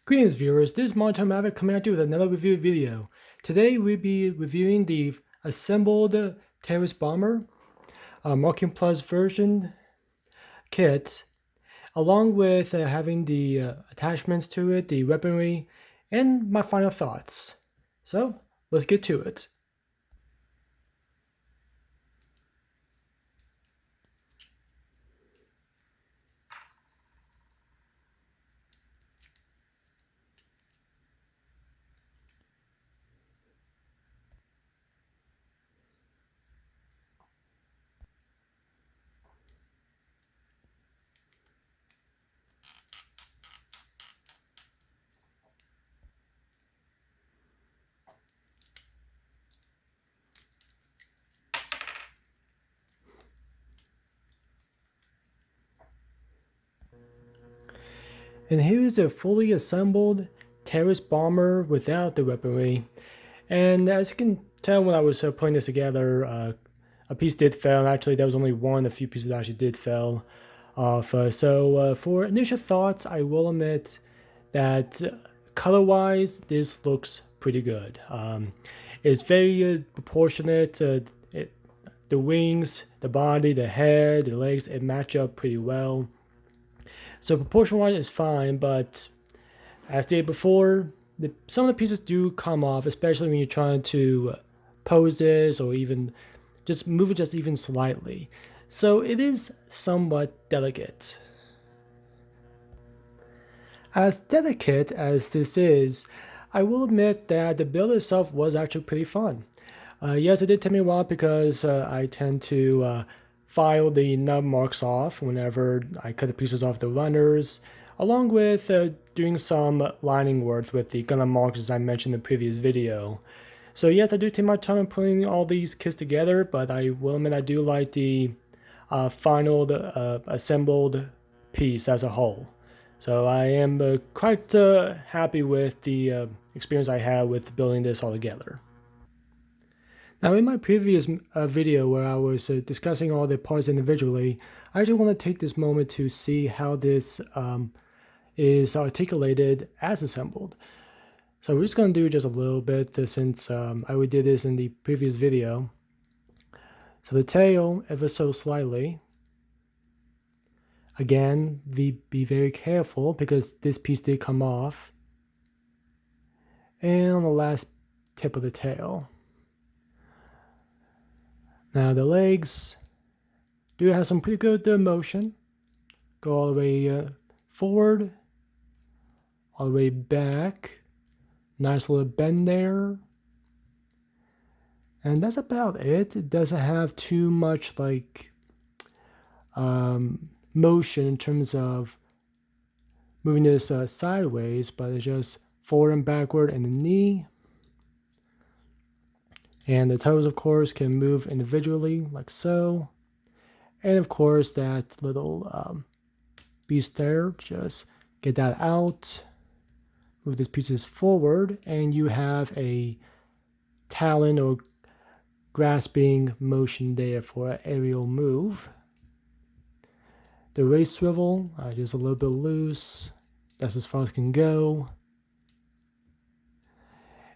Greetings viewers, this is Monotone Maverick coming at you with another review video. Today we'll be reviewing the assembled Pteras bomber Marking Plus version kit, along with having the attachments to it, the weaponry, and my final thoughts. So let's get to it. And here is a fully assembled Pteras bomber without the weaponry. And as you can tell when I was putting this together, a piece did fail. Actually, there was only one. A few pieces actually did fail off. So for initial thoughts, I will admit that color-wise, this looks pretty good. It's very proportionate. The wings, the body, the head, the legs, it match up pretty well. So proportion-wise is fine, but as stated before, some of the pieces do come off, especially when you're trying to pose this or even just move it just even slightly. So it is somewhat delicate. As delicate as this is, I will admit that the build itself was actually pretty fun. Yes, it did take me a while because I tend to file the nub marks off whenever I cut the pieces off the runners, along with doing some lining work with the gunner marks as I mentioned in the previous video. So yes, I do take my time in putting all these kits together, but I will admit I do like the final assembled piece as a whole. So I am quite happy with the experience I had with building this all together. Now in my previous video where I was discussing all the parts individually, I actually want to take this moment to see how this is articulated as assembled. So we're just going to do just a little bit since I already did this in the previous video. So the tail ever so slightly. Again, be very careful because this piece did come off. And on the last tip of the tail. Now the legs do have some pretty good motion. Go all the way forward, all the way back. Nice little bend there. And that's about it. It doesn't have too much like motion in terms of moving this sideways, but it's just forward and backward and the knee. And the toes, of course, can move individually like so. And of course, that little piece there, just get that out. Move these pieces forward, and you have a talon or grasping motion there for an aerial move. The waist swivel, just a little bit loose. That's as far as it can go.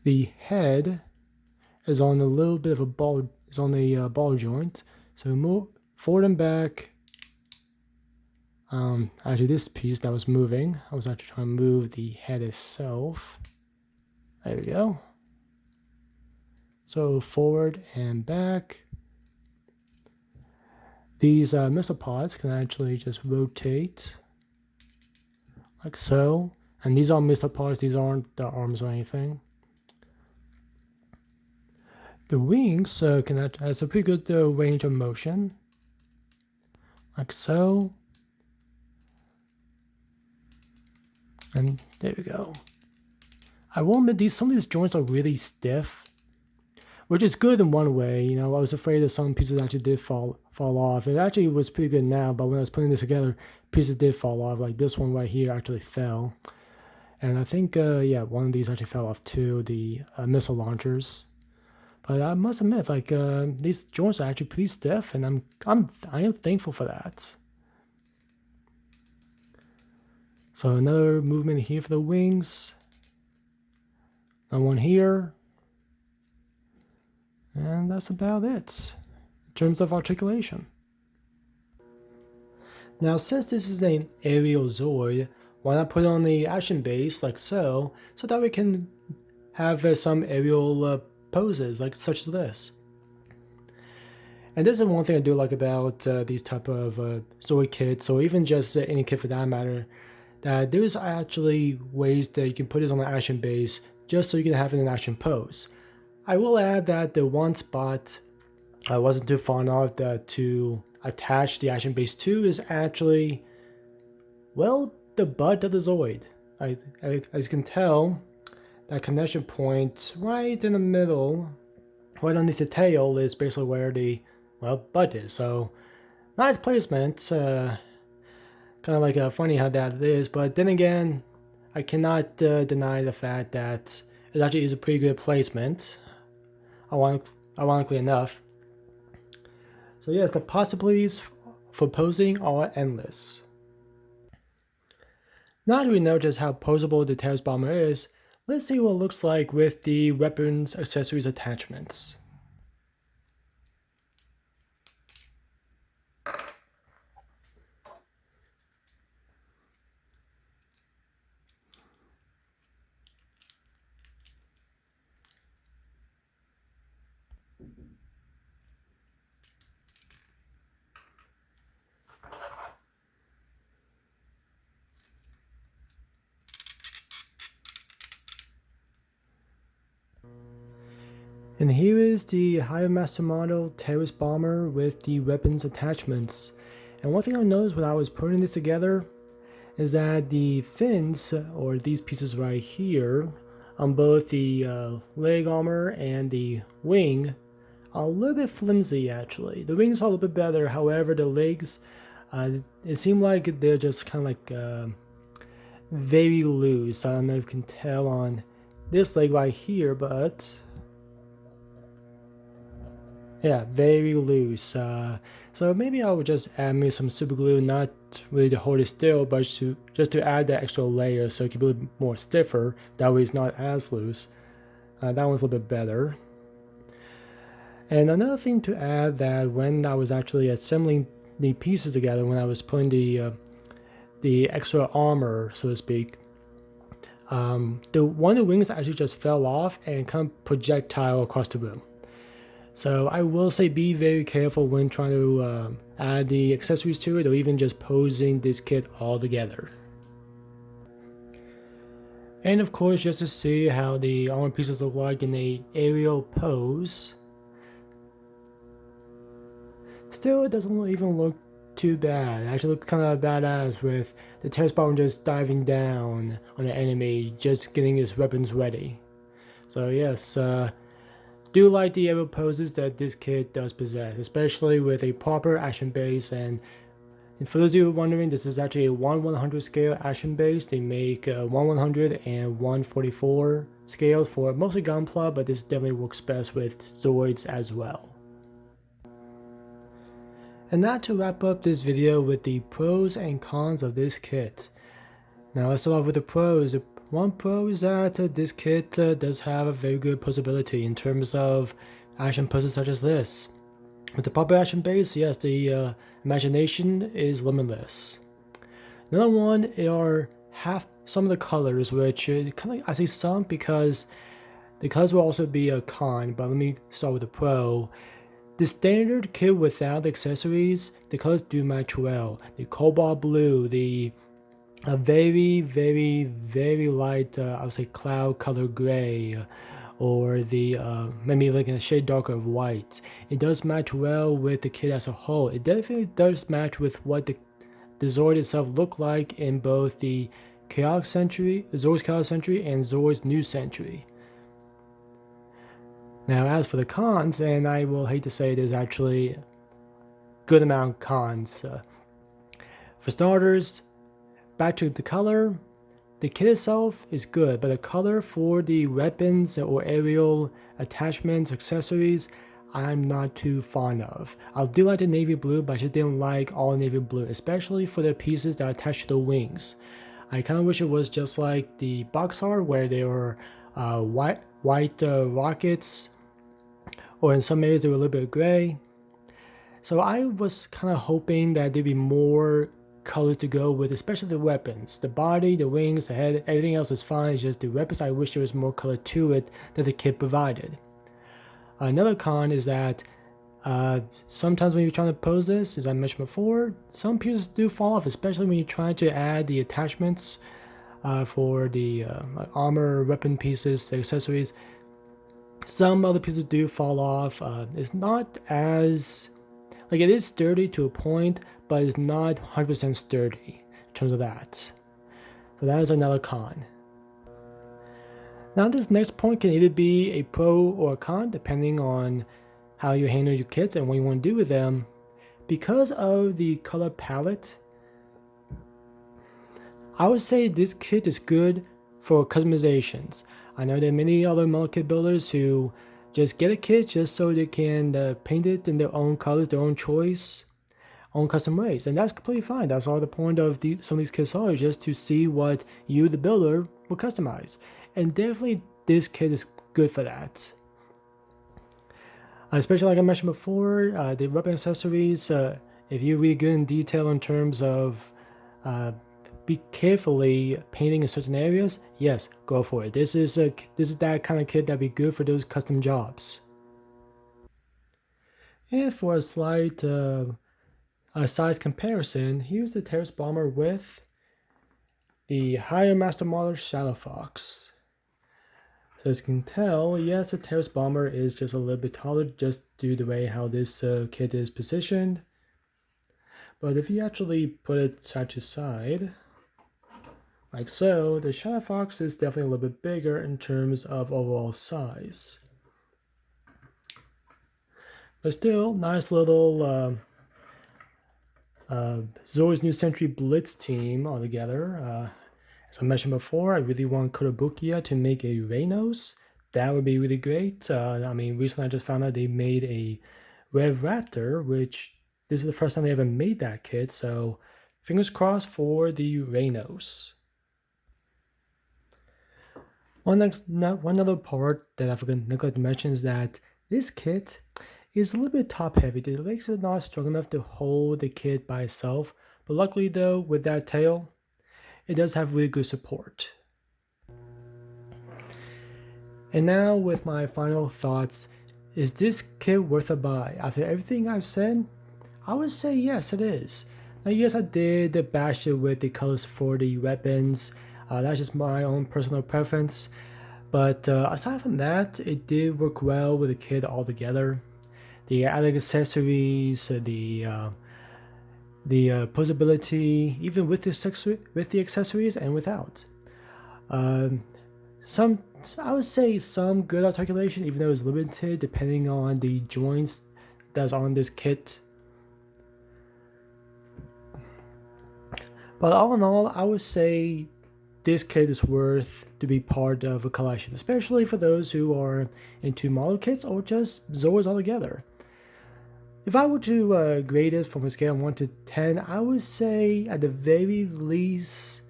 The head is on a little bit of a ball, is on a ball joint. So move forward and back. Actually this piece that was moving, I was actually trying to move the head itself. There we go. So forward and back. These missile pods can actually just rotate like so. And these are missile pods, these aren't the arms or anything. The wings has a pretty good range of motion, like so. And there we go. I will admit some of these joints are really stiff, which is good in one way. You know, I was afraid that some pieces actually did fall off. It actually was pretty good now, but when I was putting this together, pieces did fall off. Like this one right here actually fell. And I think, yeah, one of these actually fell off too, the missile launchers. But I must admit, like these joints are actually pretty stiff, and I am thankful for that. So another movement here for the wings. Another one here. And that's about it in terms of articulation. Now, since this is an aerial Zord, why not put on the action base like so that we can have some aerial poses like such as this. And this is one thing I do like about these type of Zord kits, or even just any kit for that matter, that there's actually ways that you can put this on the action base just so you can have an action pose. I will add that the one spot I wasn't too fond of to attach the action base to is actually, well, the butt of the Zord. As you can tell, that connection point right in the middle, right underneath the tail, is basically where the, well, butt is. So, nice placement. Kind of like funny how that is, but then again, I cannot deny the fact that it actually is a pretty good placement, ironically enough. So yes, the possibilities for posing are endless. Now that we know just how posable the Pteras bomber is, let's see what it looks like with the weapons, accessories, attachments. And here is the Higher Master Model Pteras Bomber with the weapons attachments. And one thing I noticed when I was putting this together is that the fins, or these pieces right here, on both the leg armor and the wing, are a little bit flimsy actually. The wings are a little bit better, however the legs, it seemed like they're just kind of like very loose. I don't know if you can tell on this leg right here, but yeah, very loose. So maybe I would just add me some super glue, not really to hold it still, but just to add that extra layer so it can be a little more stiffer. That way it's not as loose. That one's a little bit better. And another thing to add, that when I was actually assembling the pieces together, when I was putting the extra armor, so to speak, the one of the wings actually just fell off and kind of projectile across the room. So I will say be very careful when trying to add the accessories to it, or even just posing this kit all together. And of course, just to see how the armor pieces look like in a aerial pose. Still, it doesn't even look too bad. It actually looks kind of badass with the Pteras bomber just diving down on the enemy, just getting his weapons ready. So yes, do like the aerial poses that this kit does possess, especially with a proper action base. And for those of you wondering, this is actually a 1/100 scale action base. They make 1/100 and 1/44 scales for mostly Gunpla, but this definitely works best with Zords as well. And now to wrap up this video with the pros and cons of this kit. Now let's start off with the pros. One pro is that this kit does have a very good posability in terms of action poses such as this. With the proper action base, yes, the imagination is limitless. Another one are some of the colors, which kind of, I say some because the colors will also be a con, but let me start with the pro. The standard kit without the accessories, the colors do match well. The cobalt blue, the very, very, very light, I would say cloud color gray, or the maybe like a shade darker of white. It does match well with the kit as a whole. It definitely does match with what the Zord itself look like in both the Chaotic Century, Zord's Chaotic Century, and Zord's New Century. Now, as for the cons, and I will hate to say there's actually a good amount of cons. For starters, back to the color, the kit itself is good, but the color for the weapons or aerial attachments, accessories, I'm not too fond of. I do like the navy blue, but I just didn't like all navy blue, especially for the pieces that are attached to the wings. I kind of wish it was just like the box art where they were white rockets, or in some areas they were a little bit gray. So I was kind of hoping that there'd be more colors to go with, especially the weapons. The body, the wings, the head, everything else is fine. It's just the weapons, I wish there was more color to it that the kit provided. Another con is that sometimes when you're trying to pose this, as I mentioned before, some pieces do fall off, especially when you're trying to add the attachments for the armor, weapon pieces, the accessories. Some other pieces do fall off. It's not as, like, it is sturdy to a point, but it's not 100% sturdy in terms of that. So that is another con. Now this next point can either be a pro or a con depending on how you handle your kits and what you want to do with them. Because of the color palette, I would say this kit is good for customizations. I know there are many other model kit builders who just get a kit just so they can paint it in their own colors, their own choice, own custom ways, and that's completely fine. That's all the point of some of these kits are, just to see what you, the builder, will customize. And definitely this kit is good for that. Especially like I mentioned before, the weapon accessories, if you're really good in detail in terms of be carefully painting in certain areas, yes, go for it. This is that kind of kit that'd be good for those custom jobs. And for a slight size comparison, here's the Pteras bomber with the higher master model Shadow Fox. So as you can tell, yes, the Pteras bomber is just a little bit taller just due to the way how this kit is positioned. But if you actually put it side to side, like so, the Shadow Fox is definitely a little bit bigger in terms of overall size. But still, nice little Zoro's New Century Blitz team all together. As I mentioned before, I really want Kotobukiya to make a Reynos. That would be really great. I mean, recently I just found out they made a Rev Raptor, which this is the first time they ever made that kit, so fingers crossed for the Reynos. One other part that I forgot to mention is that this kit is a little bit top heavy. The legs are not strong enough to hold the kit by itself, but luckily though, with that tail, it does have really good support. And now with my final thoughts, is this kit worth a buy? After everything I've said, I would say yes, it is. Now yes, I did bash it with the colors for the weapons. That's just my own personal preference. But aside from that, it did work well with the kit altogether. The added accessories, the posability, even with the accessories and without. I would say some good articulation, even though it's limited depending on the joints that's on this kit. But all in all, I would say this kit is worth to be part of a collection, especially for those who are into model kits or just Zoras altogether. If I were to grade it from a scale of 1 to 10, I would say at the very least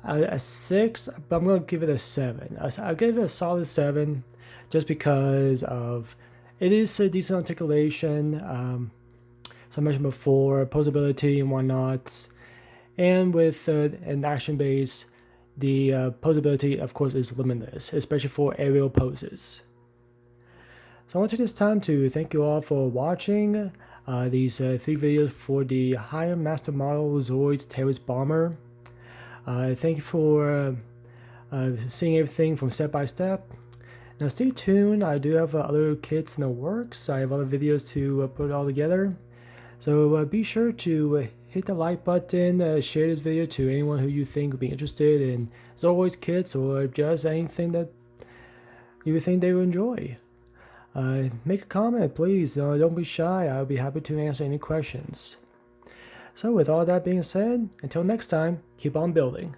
a 6, but I'm going to give it a 7. I'll give it a solid 7 just because of it is a decent articulation, as I mentioned before, posability and whatnot. And with an action base, the posability, of course, is limitless, especially for aerial poses. So I want to take this time to thank you all for watching these 3 videos for the higher master model Zoids Pteras bomber. Thank you for seeing everything from step by step. Now stay tuned, I do have other kits in the works. I have other videos to put it all together. So be sure to hit the like button, share this video to anyone who you think would be interested in Zoids kits or just anything that you would think they would enjoy. Make a comment, please. Don't be shy. I'll be happy to answer any questions. So with all that being said, until next time, keep on building.